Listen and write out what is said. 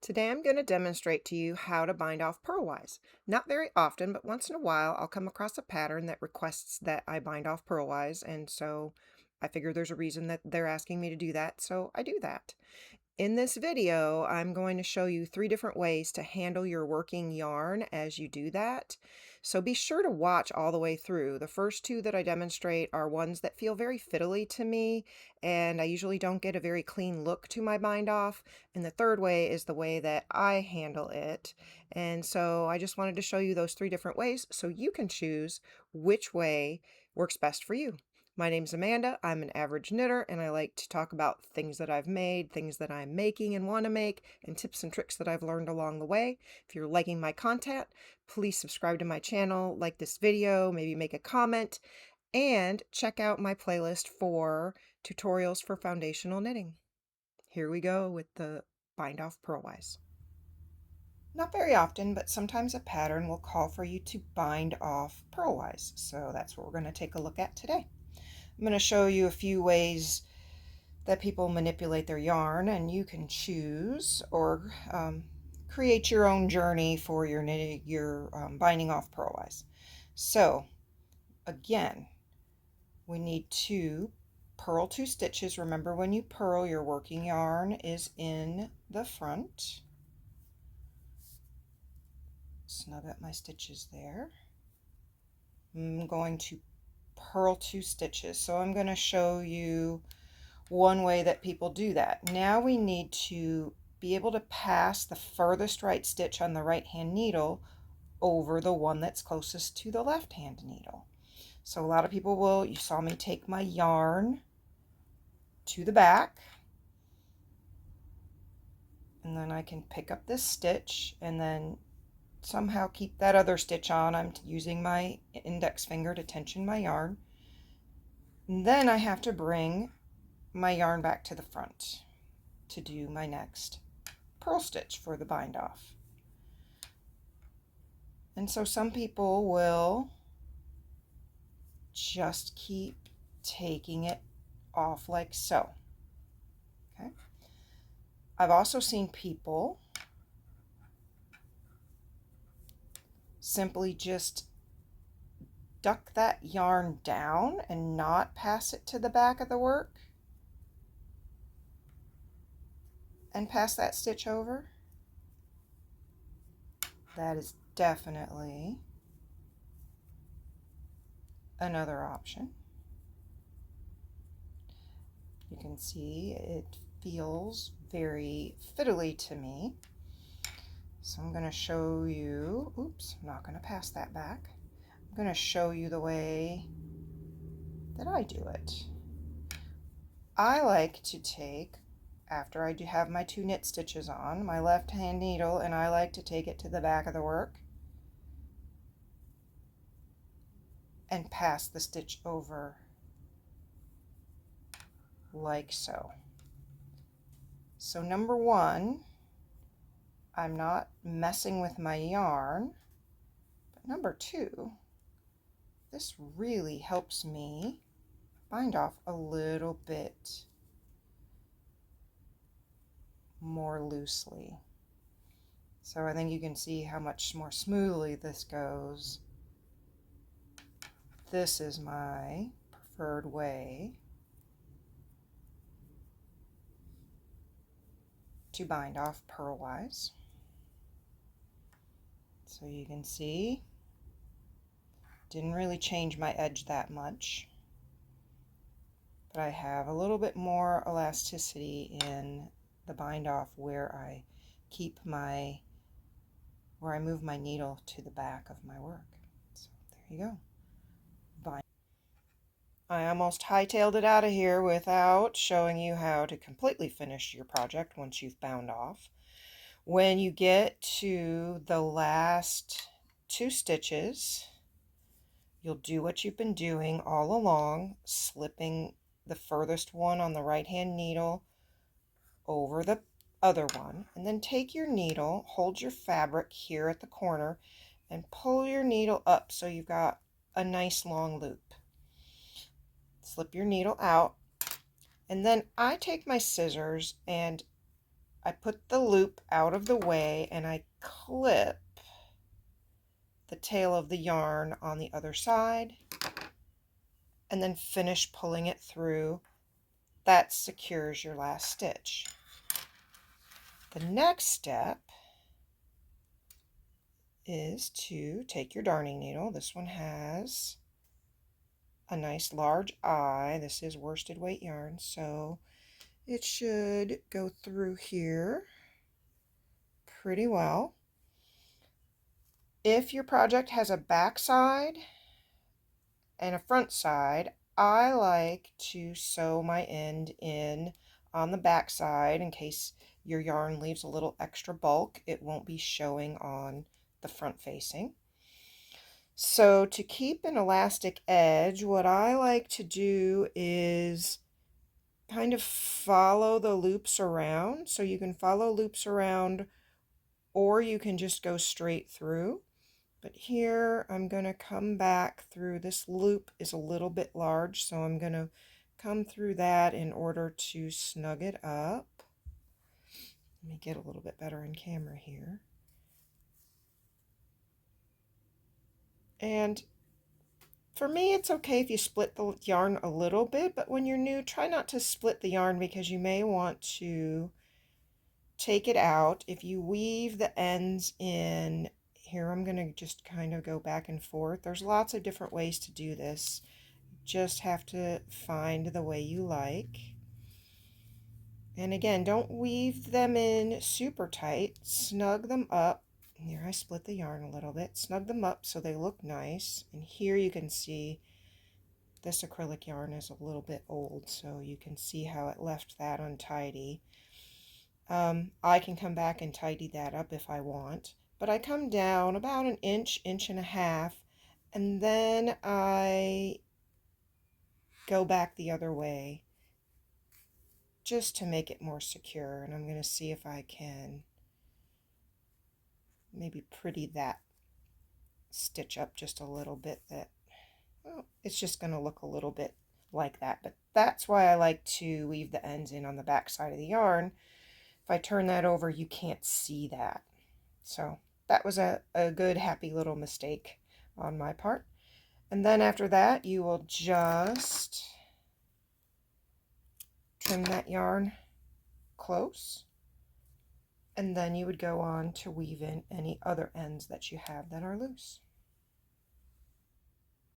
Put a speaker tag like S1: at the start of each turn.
S1: Today I'm going to demonstrate to you how to bind off purlwise. Not very often, but once in a while I'll come across a pattern that requests that I bind off purlwise, and so I figure there's a reason that they're asking me to do that, so I do that. In this video, I'm going to show you 3 different ways to handle your working yarn as you do that. So be sure to watch all the way through. The first 2 that I demonstrate are ones that feel very fiddly to me, and I usually don't get a very clean look to my bind off. And the third way is the way that I handle it. And so I just wanted to show you those 3 different ways so you can choose which way works best for you. My name's Amanda. I'm an average knitter, and I like to talk about things that I've made, things that I'm making and want to make, and tips and tricks that I've learned along the way. If you're liking my content, please subscribe to my channel, like this video, maybe make a comment, and check out my playlist for tutorials for foundational knitting. Here we go with the bind off purlwise. Not very often, but sometimes a pattern will call for you to bind off purlwise, so that's what we're going to take a look at today. I'm going to show you a few ways that people manipulate their yarn, and you can choose or create your own journey for your knitting, your binding off purlwise. So again, we need to purl 2 stitches. Remember, when you purl, your working yarn is in the front. Snug up my stitches there. I'm going to purl 2 stitches, so I'm going to show you one way that people do that. Now we need to be able to pass the furthest right stitch on the right hand needle over the one that's closest to the left hand needle. So a lot of people will, you saw me take my yarn to the back, and then I can pick up this stitch and then somehow keep that other stitch on. I'm using my index finger to tension my yarn. And then I have to bring my yarn back to the front to do my next purl stitch for the bind off. And so some people will just keep taking it off like so. Okay. I've also seen people simply just duck that yarn down and not pass it to the back of the work and pass that stitch over. That is definitely another option. You can see it feels very fiddly to me. So I'm going to show you, oops, I'm not going to pass that back. I'm going to show you the way that I do it. I like to take, after I do have my 2 knit stitches on, my left hand needle, and I like to take it to the back of the work and pass the stitch over like so. So number 1, I'm not messing with my yarn, but number 2, this really helps me bind off a little bit more loosely. So I think you can see how much more smoothly this goes. This is my preferred way to bind off purlwise. So you can see, didn't really change my edge that much, but I have a little bit more elasticity in the bind off where I keep my, where I move my needle to the back of my work. So there you go. Bind. I almost hightailed it out of here without showing you how to completely finish your project once you've bound off. When you get to the last 2 stitches, you'll do what you've been doing all along, slipping the furthest one on the right hand needle over the other one, and then take your needle, hold your fabric here at the corner, and pull your needle up so you've got a nice long loop. Slip your needle out, and then I take my scissors and I put the loop out of the way and I clip the tail of the yarn on the other side and then finish pulling it through. That secures your last stitch. The next step is to take your darning needle. This one has a nice large eye. This is worsted weight yarn, so it should go through here pretty well. If your project has a back side and a front side, I like to sew my end in on the back side in case your yarn leaves a little extra bulk. It won't be showing on the front facing. So to keep an elastic edge, what I like to do is kind of follow the loops around. So you can follow loops around or you can just go straight through. But here I'm going to come back through. This loop is a little bit large, so I'm going to come through that in order to snug it up. Let me get a little bit better in camera here. And for me, it's okay if you split the yarn a little bit, but when you're new, try not to split the yarn because you may want to take it out. If you weave the ends in, here I'm going to just kind of go back and forth. There's lots of different ways to do this. Just have to find the way you like. And again, don't weave them in super tight. Snug them up. Here I split the yarn a little bit. Snug them up so they look nice. And here you can see this acrylic yarn is a little bit old, so you can see how it left that untidy. I can come back and tidy that up if I want, but I come down about an inch, inch and a half, and then I go back the other way just to make it more secure. And I'm going to see if I can maybe pretty that stitch up just a little bit. That, well, it's just going to look a little bit like that, but that's why I like to weave the ends in on the back side of the yarn. If I turn that over, you can't see that. So that was a good, happy little mistake on my part. And then after that, you will just trim that yarn close. And then you would go on to weave in any other ends that you have that are loose.